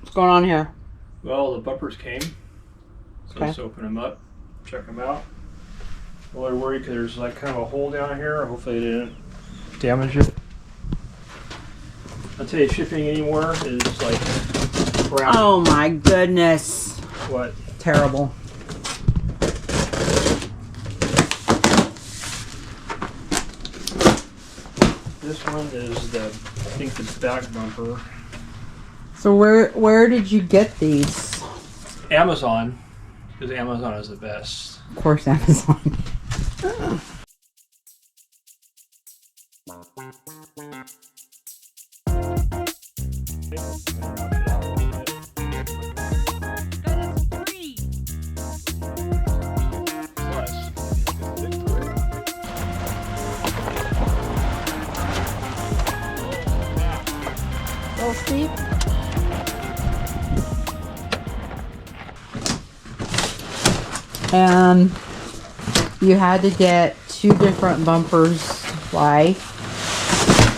What's going on here? Well, the bumpers came, so Okay. let's open them up, check them out. A little worried because there's like kind of a hole down here. Hopefully they didn't damage it. I'll tell you, shipping anywhere is like crap. Oh my goodness. What? Terrible. This one is I think the back bumper. So where did you get these? Amazon, because Amazon is the best. Of course, Amazon. Little steep. And you had to get two different bumpers. Why?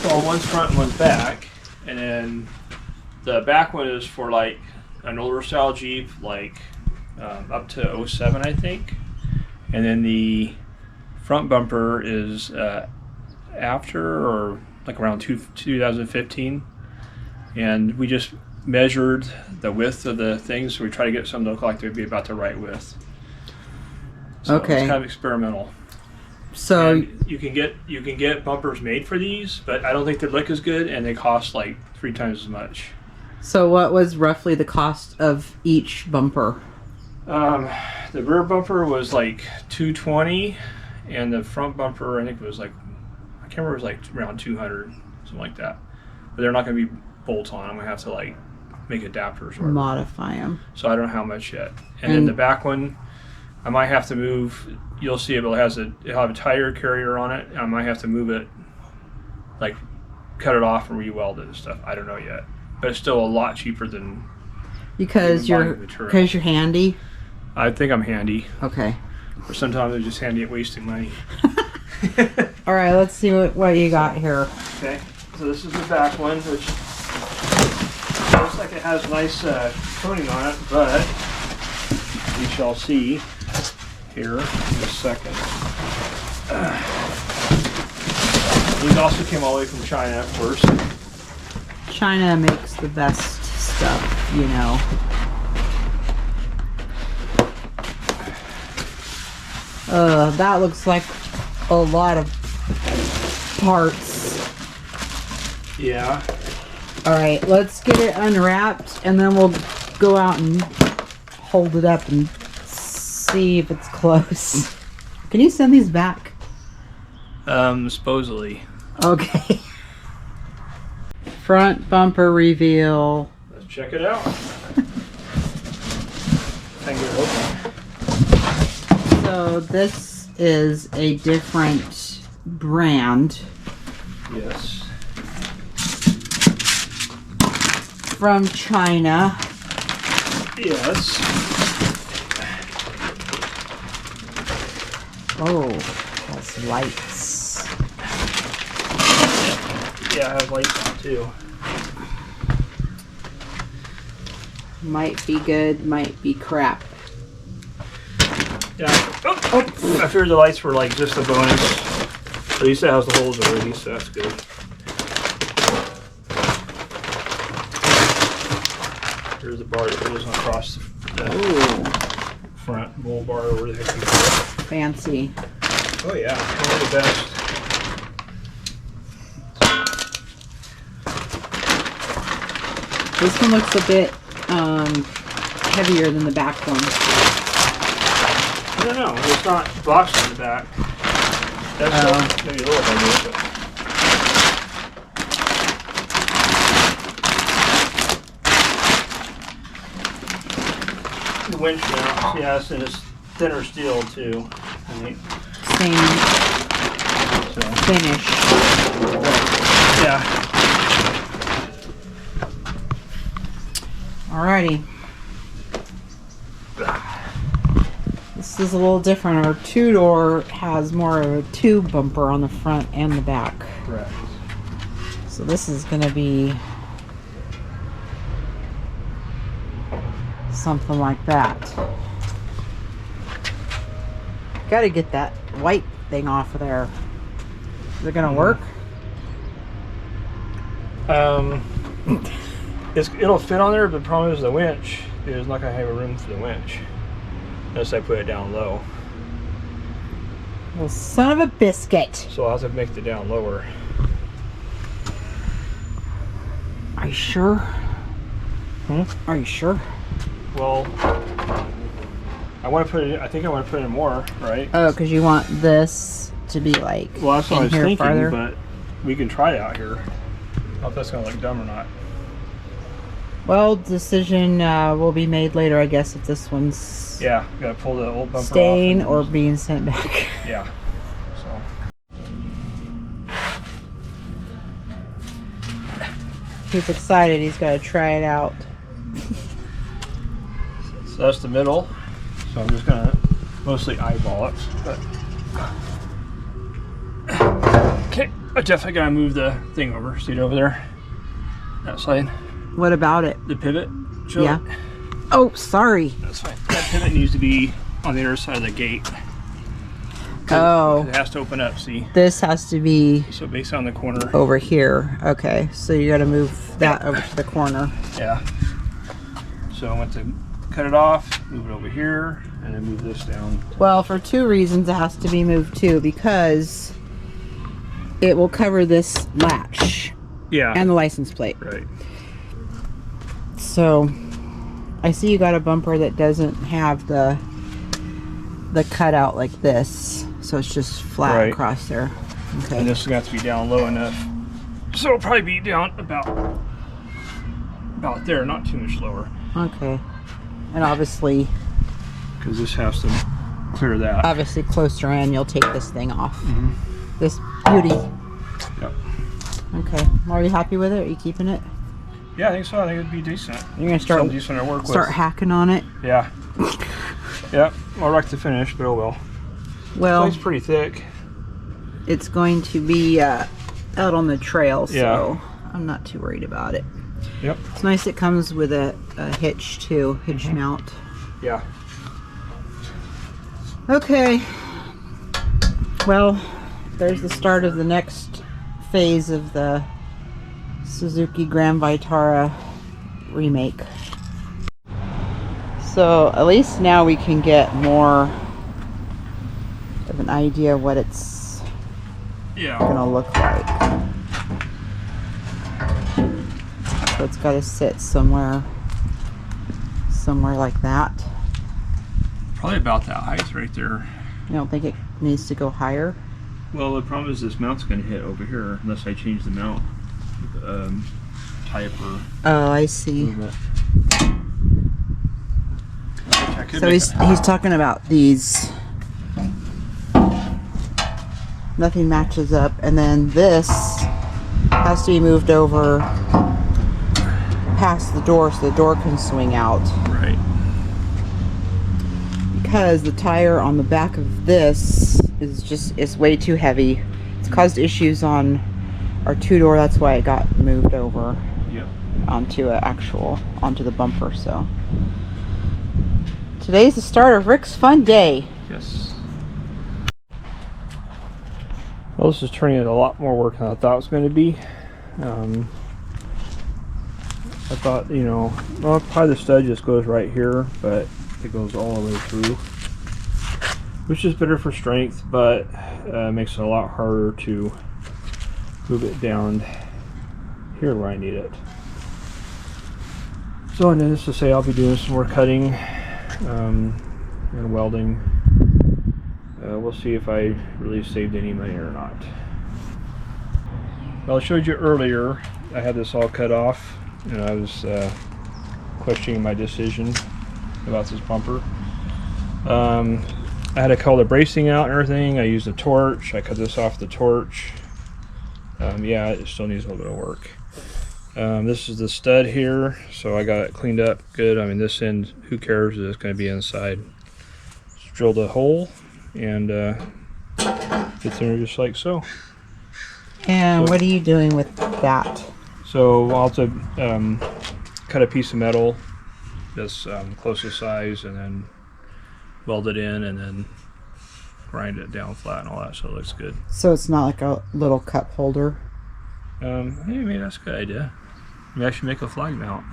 Well, one's front and one's back, and then the back one is for like an older style Jeep, like up to 07, I think, and then the front bumper is after or like around 2015, and we just measured the width of the things, so we try to get some to look like they'd be about the right width. So Okay. it's kind of experimental. So And you can get bumpers made for these, but I don't think they look as good, and they cost like 3 times as much. So what was roughly the cost of each bumper? The rear bumper was like $220, and the front bumper I think was like, I can't remember, it was like around $200, something like that. But they're not going to be bolt on. I'm gonna have to like make adapters or whatever. Modify them. So I don't know how much yet. And then the back one, I might have to move. You'll see it'll have a tire carrier on it. I might have to move it, like cut it off and re-weld it and stuff. I don't know yet, but it's still a lot cheaper than Because you're handy. I think I'm handy. Okay. Or sometimes I'm just handy at wasting money. All right, let's see what you got here. Okay, so this is the back one, which looks like it has nice coating on it, but we shall see here in a second. These also came all the way from China, of course. China makes the best stuff, you know. That looks like a lot of parts. Yeah. All right, let's get it unwrapped, and then we'll go out and hold it up and see if it's close. Can you send these back? Supposedly. Okay. Front bumper reveal. Let's check it out. I can get it open. So this is a different brand Yes. from China. Yes. Oh, has lights. Yeah, I have lights on too. Might be good, might be crap. Yeah. Oh, I figured the lights were like just a bonus. At least it has the holes already, so that's good. Here's the bar that goes across the front bull bar, or whatever the heck you call it. Fancy. Oh yeah, one of the best. This one looks a bit heavier than the back one. I don't know. It's not boxed in the back. That's maybe a little heavier, but. The winch mount, yes, and it's thinner steel too. I think. Same So. finish. Yeah. Alrighty. This is a little different. Our two-door has more of a tube bumper on the front and the back. Correct. So this is going to be something like that. Got to get that white thing off of there. Is it gonna work? It'll fit on there, but the problem is the winch is not gonna have a room for the winch unless I put it down low. Well, son of a biscuit. So I'll have to make it down lower. Are you sure? Are you sure? Well, I want to put it. I think I want to put in more, right? Oh, because you want this to be like Well, that's what I in was here thinking, farther. but we can try it out here. I don't know if that's gonna look dumb or not. Well, decision will be made later, I guess, if this one's Yeah, gotta pull the old bumper staying off or being sent back. yeah. So He's excited. He's got to try it out. that's the middle. So I'm just gonna mostly eyeball it. But okay, I definitely gotta move the thing over. See it over there? That side. What about it? The pivot. Show Yeah. it. Oh, sorry. That's fine. That pivot needs to be on the other side of the gate. Oh. It has to open up, see? This has to be So based on the corner. over here. Okay, so you got to move that over to the corner. Yeah. So I want to cut it off, move it over here, and then move this down. Well, for two reasons it has to be moved too, because it will cover this latch Yeah. and the license plate. Right. So I see you got a bumper that doesn't have the cutout like this, so it's just flat Right. across there. And Okay. this is going to have to be down low enough. So it'll probably be down about there, not too much lower. Okay. And obviously Because this has to clear that. closer in, you'll take this thing off. This beauty. Yep. Okay. Are you happy with it? Are you keeping it? Yeah, I think so. I think it'd be decent. You're gonna start Something decent to work start with. hacking on it. Yeah. Yep. I'll wreck the finish, but oh well. Well, It's pretty thick. it's going to be out on the trail, so Yeah. I'm not too worried about it. Yep. It's nice it comes with a hitch too, hitch mount. Yeah. Okay. Well, there's the start of the next phase of the Suzuki Grand Vitara remake. So at least now we can get more of an idea what it's Yeah. gonna look like. So it's got to sit somewhere like that. Probably about that height right there. You don't think it needs to go higher? Well, the problem is this mount's going to hit over here unless I change the mount type or Oh, I see. movement. I could So make he's talking about these. Nothing matches up, and then this has to be moved over past the door so the door can swing out, right. because the tire on the back of this is way too heavy. It's caused issues on our two-door. That's why it got moved over Yep. onto the bumper. So today's the start of Rick's fun day. Yes. Well, this is turning into a lot more work than I thought it was going to be. I thought, well, probably the stud just goes right here, but it goes all the way through, which is better for strength, but makes it a lot harder to move it down here where I need it. So, needless to say, I'll be doing some more cutting and welding. We'll see if I really saved any money or not. Well, I showed you earlier, I had this all cut off, and I was questioning my decision about this bumper. I had to call the bracing out and everything. I used a torch. I cut this off the torch. Yeah, it still needs a little bit of work. This is the stud here, so I got it cleaned up good. I mean, this end, who cares? It's going to be inside. Just drilled a hole and it's in there just like so. And what are you doing with that? So I'll have to cut a piece of metal this closest size, and then weld it in, and then grind it down flat and all that, so it looks good. So it's not like a little cup holder. Hey, maybe that's a good idea. Maybe I should make a flag mount.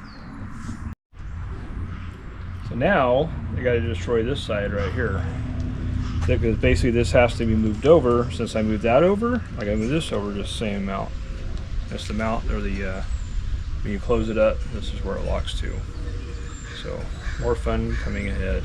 So now I got to destroy this side right here, because basically this has to be moved over. Since I moved that over, I got to move this over just the same amount. That's the mount, or the when you close it up, this is where it locks to. So more fun coming ahead.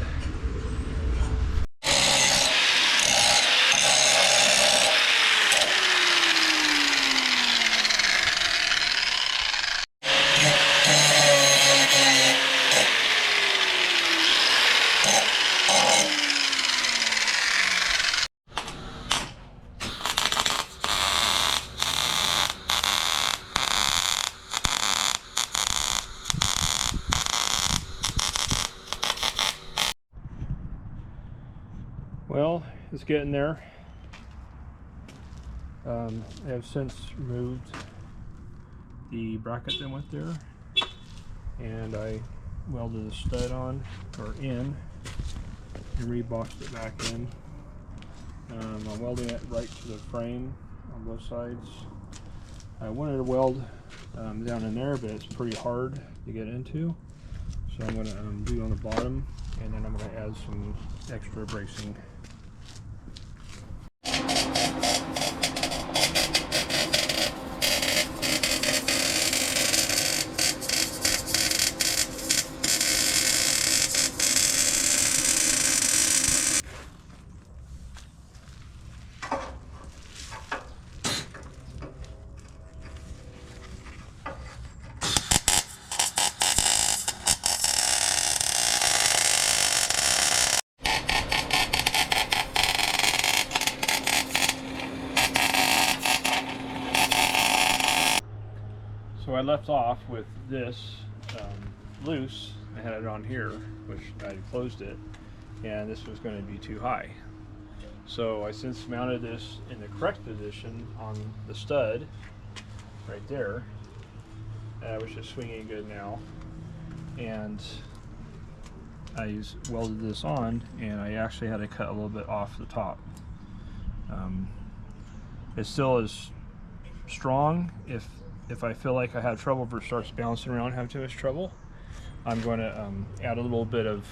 Well, it's getting there. I have since removed the bracket that went there, and I welded the stud on, or in, and reboxed it back in. I'm welding it right to the frame on both sides. I wanted to weld down in there, but it's pretty hard to get into, so I'm going to do on the bottom, and then I'm going to add some extra bracing. So I left off with this loose. I had it on here, which I closed it, and this was going to be too high. So I since mounted this in the correct position on the stud right there, which is swinging good now. And I welded this on, and I actually had to cut a little bit off the top. It still is strong. If I feel like I have trouble, if it starts bouncing around and have too much trouble, I'm going to add a little bit of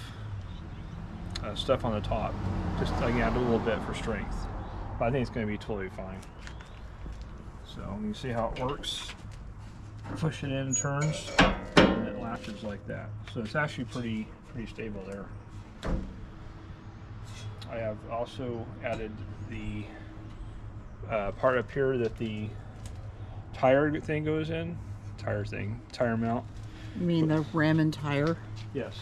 stuff on the top. Just I can add a little bit for strength. But I think it's going to be totally fine. So you can see how it works. Push it in and turns, and it latches like that. So it's actually pretty stable there. I have also added the part up here that the tire thing goes in. Tire mount. You mean the rim and tire? Yes.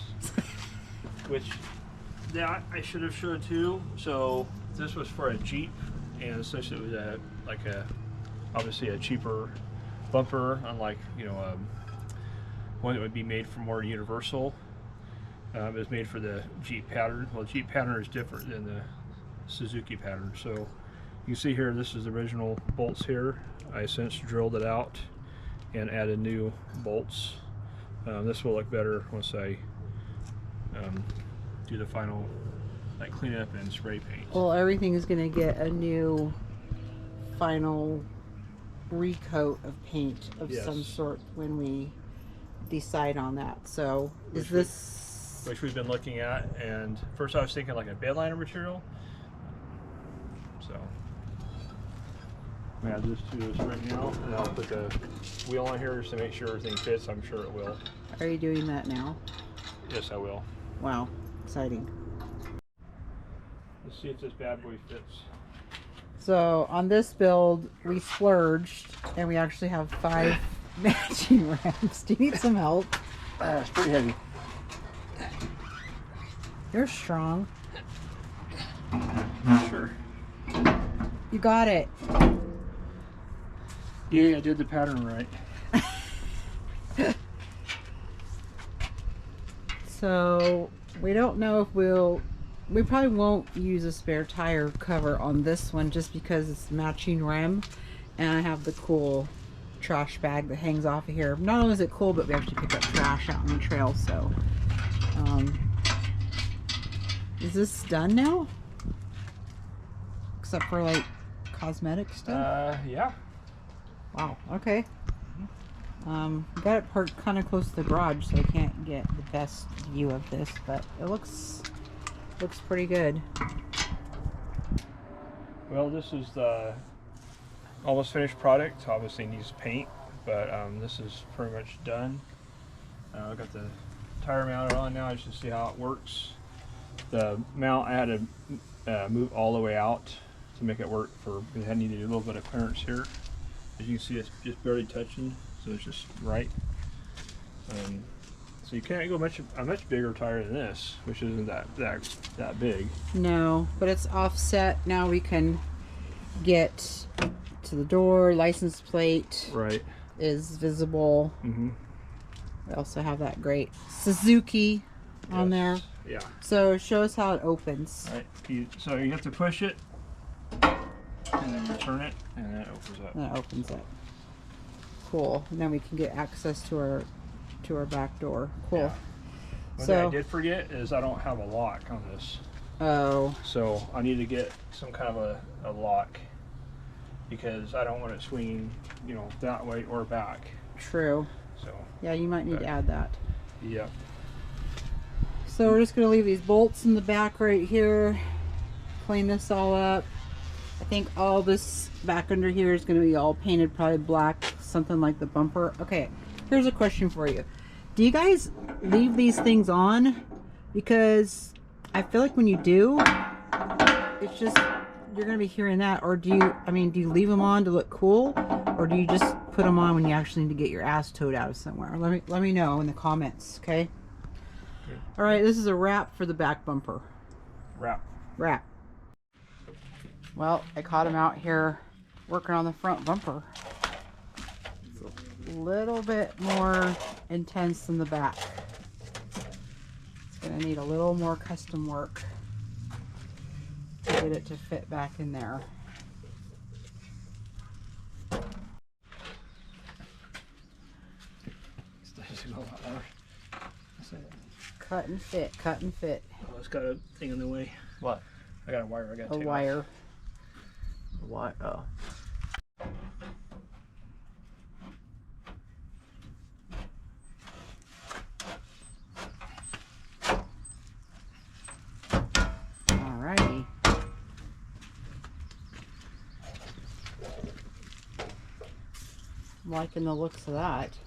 Which that I should have showed too. So this was for a Jeep, and essentially it was obviously a cheaper bumper, unlike one that would be made for more universal. It was made for the Jeep pattern. Well, the Jeep pattern is different than the Suzuki pattern. So you can see here, this is the original bolts here. I since drilled it out and added new bolts. This will look better once I do the final cleanup and spray paint. Well, everything is going to get a new final recoat of paint of some sort when we decide on that. So which we've been looking at, and first I was thinking like a bedliner material. So I'm gonna add this to this right now, and I'll put the wheel on here just to make sure everything fits. I'm sure it will. Are you doing that now? Yes, I will. Wow, exciting. Let's see if this bad boy fits. So on this build, we splurged, and we actually have 5 matching ramps. Do you need some help? It's pretty heavy. You're strong. Sure. You got it. Yeah, I did the pattern right. So we don't know if we probably won't use a spare tire cover on this one just because it's matching rim, and I have the cool trash bag that hangs off of here. Not only is it cool, but we actually pick up trash out on the trail, so Is this done now? Except for like cosmetic stuff? Yeah. Wow, okay. Got it parked kind of close to the garage, so I can't get the best view of this, but it looks pretty good. Well, this is the almost finished product. Obviously needs paint, but this is pretty much done. I got the tire mounted on now. I should see how it works. The mount I had to move all the way out to make it work because I needed a little bit of clearance here. As you can see, it's just barely touching, so it's just right. So you can't go a much bigger tire than this, which isn't that big. No, but it's offset. Now we can get to the door. License plate is visible. We also have that great Suzuki on there. Yeah. So show us how it opens. Right. So you have to push it, and then you turn it, and then it opens up. And it opens up. Cool. And then we can get access to our back door. Cool. Yeah. One thing I did forget is I don't have a lock on this. Oh. So I need to get some kind of a lock because I don't want it swinging, you know, that way or back. True. So. Yeah, you might need to add that. Yep. So we're just going to leave these bolts in the back right here. Clean this all up. I think all this back under here is going to be all painted probably black, something like the bumper. Okay, here's a question for you. Do you guys leave these things on? Because I feel like when you do, it's just, you're going to be hearing that. Or do you leave them on to look cool? Or do you just put them on when you actually need to get your ass towed out of somewhere? Let me know in the comments, okay? All right, this is a wrap for the back bumper. Wrap. Well, I caught him out here working on the front bumper. It's a little bit more intense than the back. It's gonna need a little more custom work to get it to fit back in there. Cut and fit, cut and fit. Oh, it's got a thing in the way. What? I got a wire. I got to take wire. What? Oh. Alrighty. I'm liking the looks of that.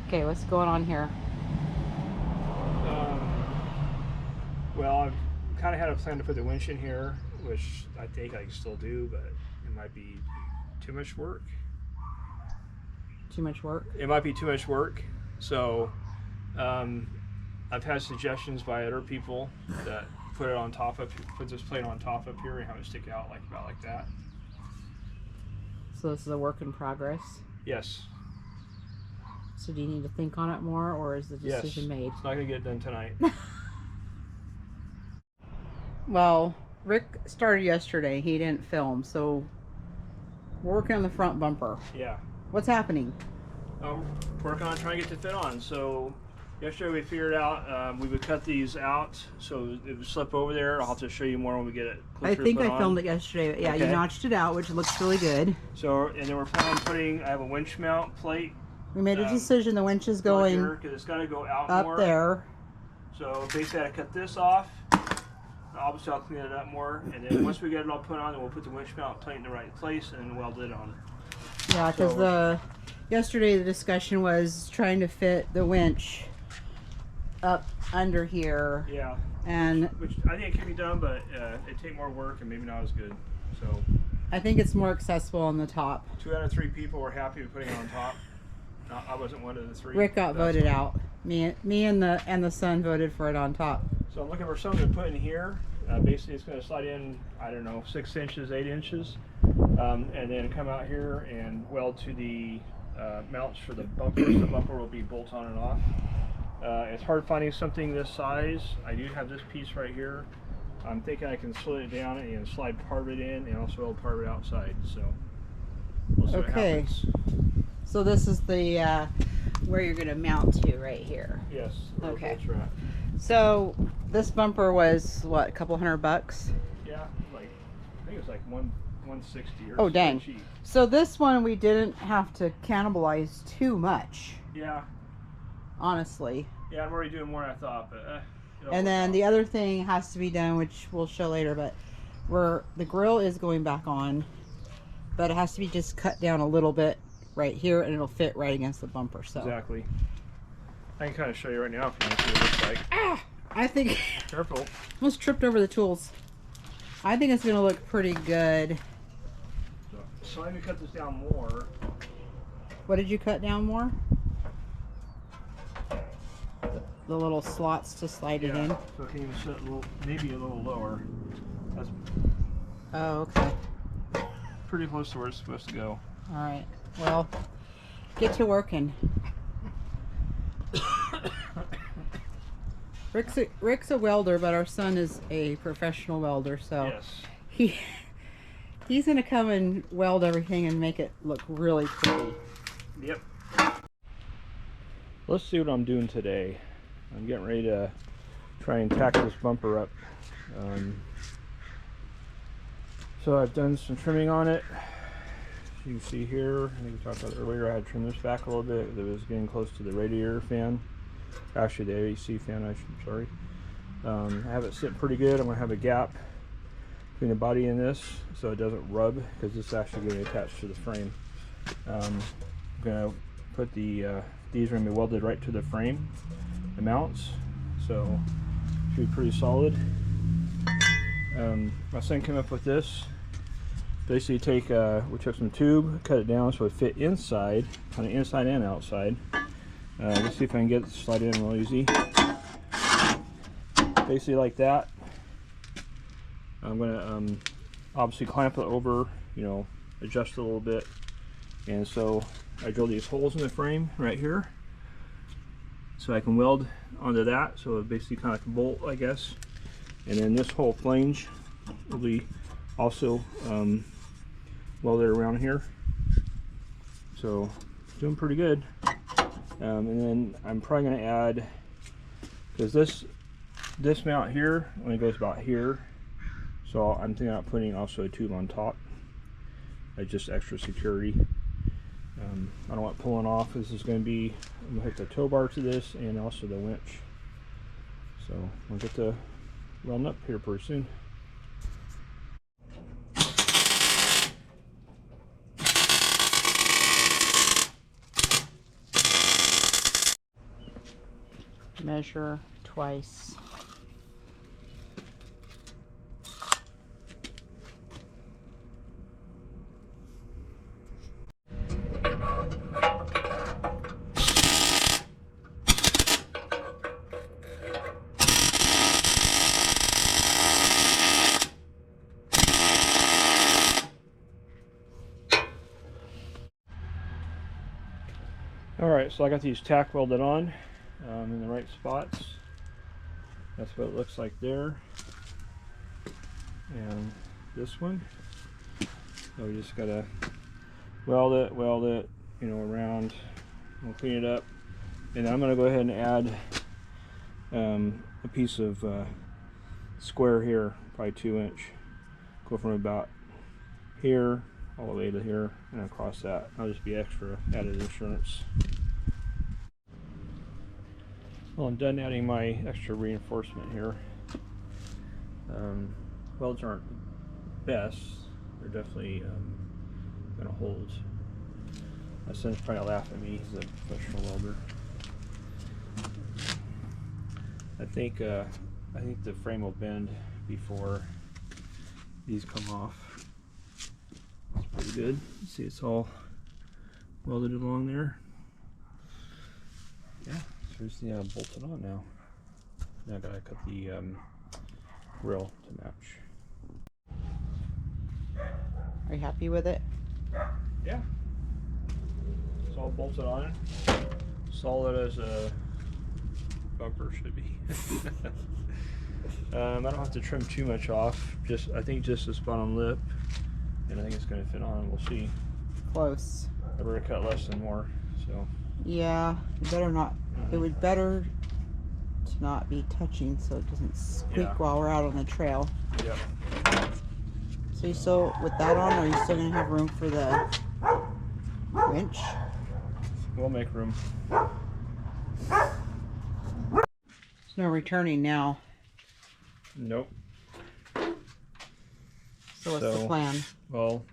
Okay, what's going on here? Well, I've kind of had a plan to put the winch in here, which I think I can still do, but it might be too much work. Too much work? It might be too much work. So I've had suggestions by other people that put this plate on top up here and have it stick out about like that. So this is a work in progress? Yes. So do you need to think on it more, or is the decision made? It's not going to get done tonight. Well, Rick started yesterday. He didn't film, so we're working on the front bumper. Yeah. What's happening? Working on trying to get the fit on. So yesterday we figured out we would cut these out so it would slip over there. I'll have to show you more when we get it closer. I think I filmed it yesterday. Yeah, okay. You notched it out, which looks really good. So, and then we're planning on I have a winch mount plate. We made a decision. The winch is going because it's got to go out up more. There. So basically I cut this off. Obviously I'll clean it up more, and then once we get it all put on, then we'll put the winch mount plate in the right place and weld it on. Yeah, because yesterday the discussion was trying to fit the winch up under here. Yeah. And which I think it can be done, but it'd take more work and maybe not as good. So I think it's more accessible on the top. 2 out of 3 people were happy with putting it on top. I wasn't one of the 3. Rick got voted out. Me and the son voted for it on top. So I'm looking for something to put in here. Basically, it's going to slide in, I don't know, 6 inches, 8 inches, and then come out here and weld to the mounts for the bumper. The bumper will be bolt on and off. It's hard finding something this size. I do have this piece right here. I'm thinking I can slow it down and slide part of it in and also weld part of it outside. So we'll see what happens. So this is the where you're going to mount to right here. Yes. Okay. That's right. So this bumper was what, a couple $100? Yeah, like I think it was like 160 or Oh dang. cheap. So this one we didn't have to cannibalize too much. Yeah. Honestly. Yeah, I'm already doing more than I thought, but. And then the other thing has to be done, which we'll show later, but the grill is going back on, but it has to be just cut down a little bit right here, and it'll fit right against the bumper. So exactly. I can kind of show you right now if you want to see what it looks like. ah, I think Careful. almost tripped over the tools. I think it's gonna look pretty good. So let me cut this down more. What did you cut down more? The little slots to slide it in. So it can even sit a little, maybe a little lower. That's Oh, okay. pretty close to where it's supposed to go. All right. Well, get to working. Rick's a welder, but our son is a professional welder, so yes. he's gonna come and weld everything and make it look really pretty. Yep. Let's see what I'm doing today. I'm getting ready to try and tack this bumper up. So I've done some trimming on it. As you can see here, I think we talked about it earlier, I had trimmed this back a little bit. It was getting close to the radiator fan. Actually the AC fan, I'm sorry. I have it sitting pretty good. I'm going to have a gap between the body and this so it doesn't rub, because this is actually going to be attached to the frame. I'm going to put these are going to be welded right to the frame, the mounts, so should be pretty solid. My son came up with this. Basically we took some tube, cut it down so it fit inside, kind of inside and outside. Let's see if I can get it to slide in real easy. Basically like that. I'm going to obviously clamp it over, you know, adjust it a little bit. And so I drilled these holes in the frame right here, so I can weld onto that. So it basically kind of like a bolt, I guess. And then this whole flange will be also welded around here. So doing pretty good. And then I'm probably going to add, because this mount here only goes about here, so I'm thinking about putting also a tube on top, just extra security. I don't want it pulling off. This is going to be, I'm going to hook the tow bar to this and also the winch. So we'll get the welding up here pretty soon. Measure twice. Alright, so I got these tack welded on in the right spots. That's what it looks like there. And this one. So we just gotta weld it, you know, around. We'll clean it up. And I'm gonna go ahead and add a piece of square here, probably 2-inch. Go from about here all the way to here and across that. That'll just be extra added insurance. Well, I'm done adding my extra reinforcement here. Welds aren't the best. They're definitely gonna hold. My son's probably laugh at me. He's a professional welder. I think the frame will bend before these come off. It's pretty good. You see, it's all welded along there. Yeah, so here's the bolted on now. Now I gotta cut the grill to match. Are you happy with it? Yeah. It's all bolted on. Solid as a bumper should be. I don't have to trim too much off. I think just this bottom lip, and I think it's going to fit on. We'll see. Close. I better cut less than more. So Yeah, you better not. It would better to not be touching so it doesn't squeak while we're out on the trail. Yep. So you still, with that on, are you still going to have room for the winch? We'll make room. There's no returning now. Nope. So what's the plan? Well,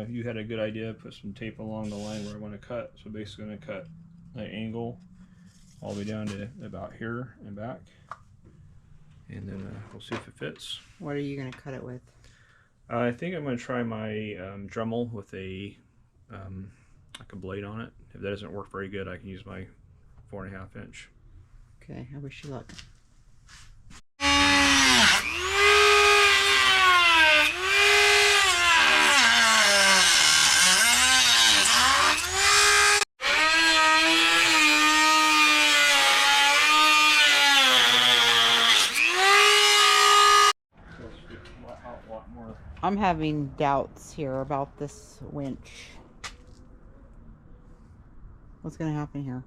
you had a good idea. Put some tape along the line where I want to cut. So basically, I'm going to cut an angle all the way down to about here and back, and then we'll see if it fits. What are you going to cut it with? I think I'm going to try my Dremel with a like a blade on it. If that doesn't work very good, I can use my 4.5 inch. Okay, I wish you luck. I'm having doubts here about this winch. What's going to happen here?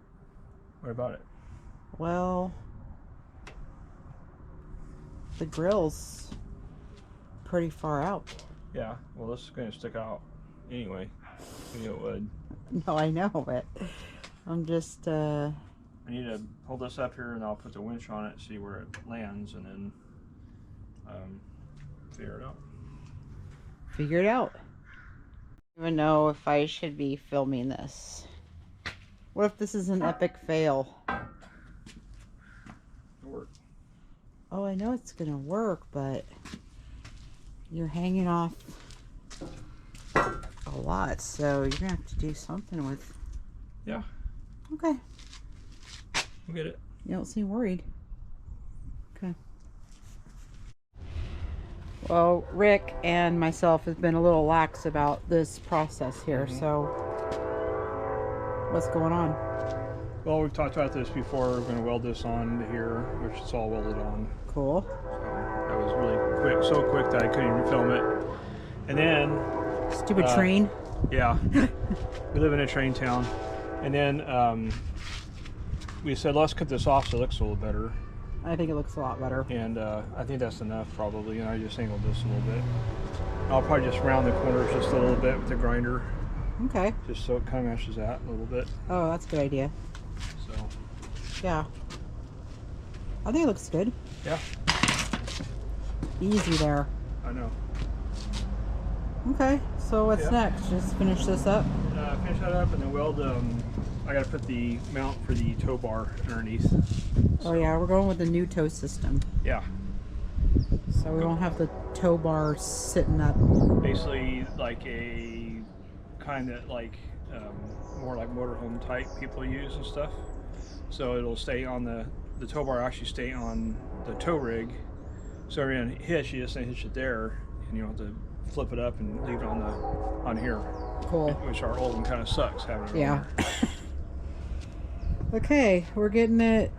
What about it? Well, the grill's pretty far out. Yeah, well, this is going to stick out anyway. I knew it would. No, I know, but I'm just, I need to hold this up here and I'll put the winch on it, see where it lands, and then figure it out. Figure it out. I don't even know if I should be filming this. What if this is an epic fail? It'll work. Oh, I know it's gonna work, but you're hanging off a lot, so you're gonna have to do something with. Yeah. Okay. We'll get it. You don't seem worried. Okay. Well, Rick and myself have been a little lax about this process here, so what's going on? Well, we've talked about this before. We're going to weld this on to here, which is all welded on. Cool. So that was really quick, so quick that I couldn't even film it. And then... Stupid train. Yeah. We live in a train town. And then we said, let's cut this off so it looks a little better. I think it looks a lot better. And I think that's enough probably, and I just angled this a little bit. I'll probably just round the corners just a little bit with the grinder. Okay. Just so it kind of matches that a little bit. Oh, that's a good idea. So. Yeah. I think it looks good. Yeah. Easy there. I know. Okay, so what's next? Just finish this up? Finish that up and then weld, I gotta put the mount for the tow bar underneath. Oh yeah, we're going with the new tow system. Yeah. So we won't have the tow bar sitting up. Basically like a kind of like, more like motorhome type people use and stuff. So it'll stay on the tow bar actually stay on the tow rig. So every time you hitch, you just hitch it there and you don't have to flip it up and leave it on here. Cool. Which our old one kind of sucks having it on there. Okay, we're getting it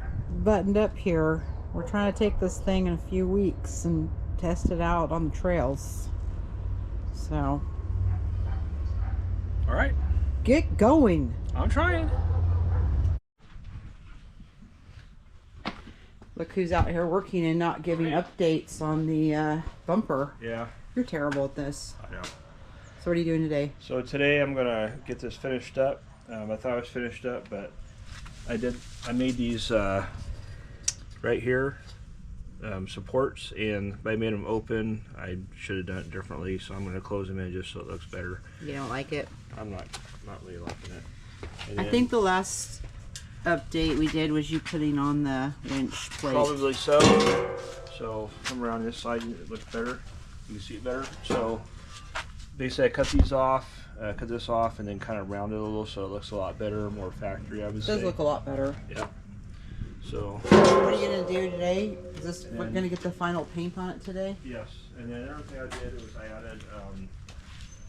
buttoned up here. We're trying to take this thing in a few weeks and test it out on the trails. So. All right. Get going. I'm trying. Look who's out here working and not giving updates on the bumper. Yeah. You're terrible at this. I know. So what are you doing today? So today I'm gonna get this finished up. I thought I was finished up, but I made these right here supports, and I made them open. I should have done it differently, so I'm gonna close them in just so it looks better. You don't like it? I'm not really liking it. I think the last update we did was you putting on the winch plate. Probably so. So come around this side, it looks better. You can see it better. So basically I cut these off, cut this off, and then kind of round it a little so it looks a lot better, more factory, I would say. It does look a lot better. Yeah. So. What are you going to do today? Is this, we're going to get the final paint on it today? Yes. And then another thing I did was I added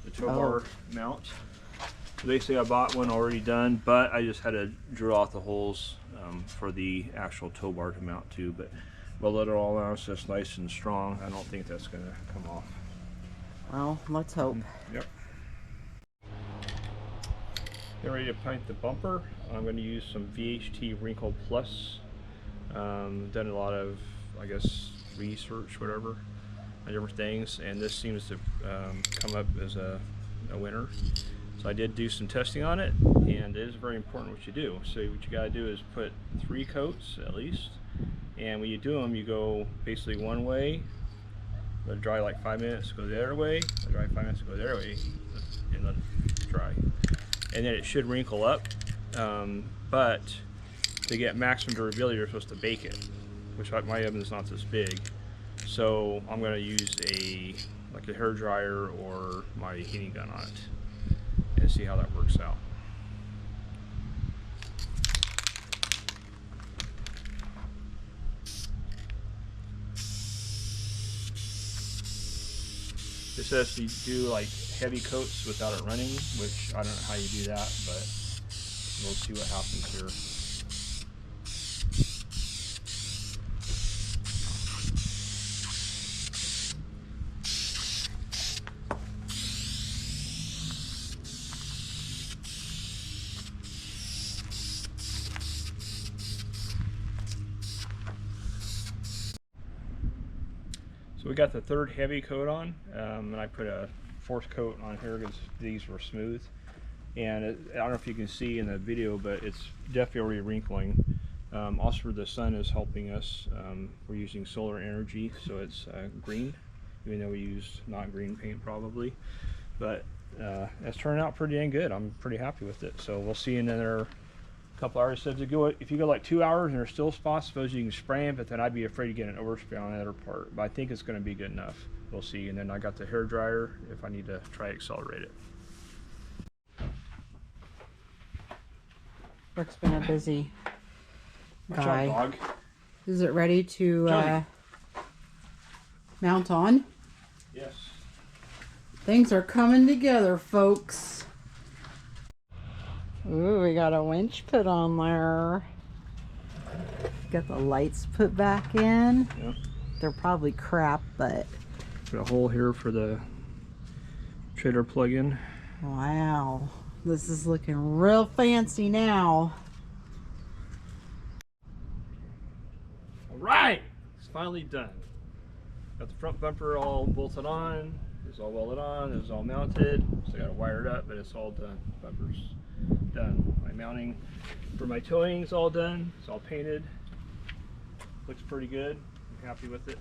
the tow bar mount. So basically I bought one already done, but I just had to drill out the holes for the actual tow bar to mount to. But welded it all out so it's nice and strong. I don't think that's going to come off. Well, let's hope. Yep. Getting ready to paint the bumper. I'm going to use some VHT Wrinkle Plus. Done a lot of, I guess, research, whatever, on different things, and this seems to come up as a winner. So I did do some testing on it, and it is very important what you do. So what you got to do is put 3 coats at least, and when you do them, you go basically one way, let it dry like 5 minutes, go the other way, let it dry 5 minutes, go the other way, and let it dry. And then it should wrinkle up, but to get maximum durability, you're supposed to bake it, which my oven is not this big. So I'm going to use like a hair dryer or my heating gun on it, and see how that works out. It says to do like heavy coats without it running, which I don't know how you do that, but we'll see what happens here. So we got the 3rd heavy coat on, and I put a 4th coat on here because these were smooth. And I don't know if you can see in the video, but it's definitely already wrinkling. Also, the sun is helping us. We're using solar energy, so it's green, even though we use not green paint probably. But it's turning out pretty dang good. I'm pretty happy with it. So we'll see in another couple hours. So if you go like 2 hours and there's still spots, suppose you can spray them, but then I'd be afraid to get an overspray on the other part. But I think it's going to be good enough. We'll see. And then I got the hair dryer if I need to try accelerate it. Rick's been a busy guy. Watch out, dog. Is it ready to mount on? Yes. Things are coming together, folks. Ooh, we got a winch put on there. Got the lights put back in. Yeah. They're probably crap, but... Got a hole here for the trailer plug-in. Wow. This is looking real fancy now. Alright! It's finally done. Got the front bumper all bolted on. It's all welded on. It's all mounted. So I got it wired up, but it's all done. Bumper's done. My mounting for my towing is all done. It's all painted. Looks pretty good. I'm happy with it.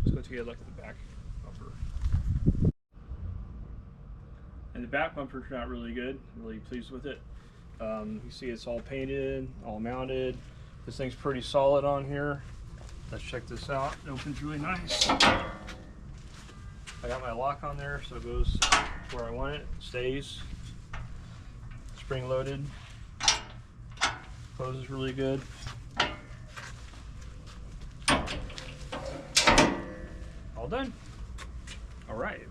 Let's go take a look at the back bumper. And the back bumper's not really good. I'm really pleased with it. You see it's all painted, all mounted. This thing's pretty solid on here. Let's check this out. It opens really nice. I got my lock on there, so it goes where I want it. Stays. Spring loaded. Closes really good. All done. All right.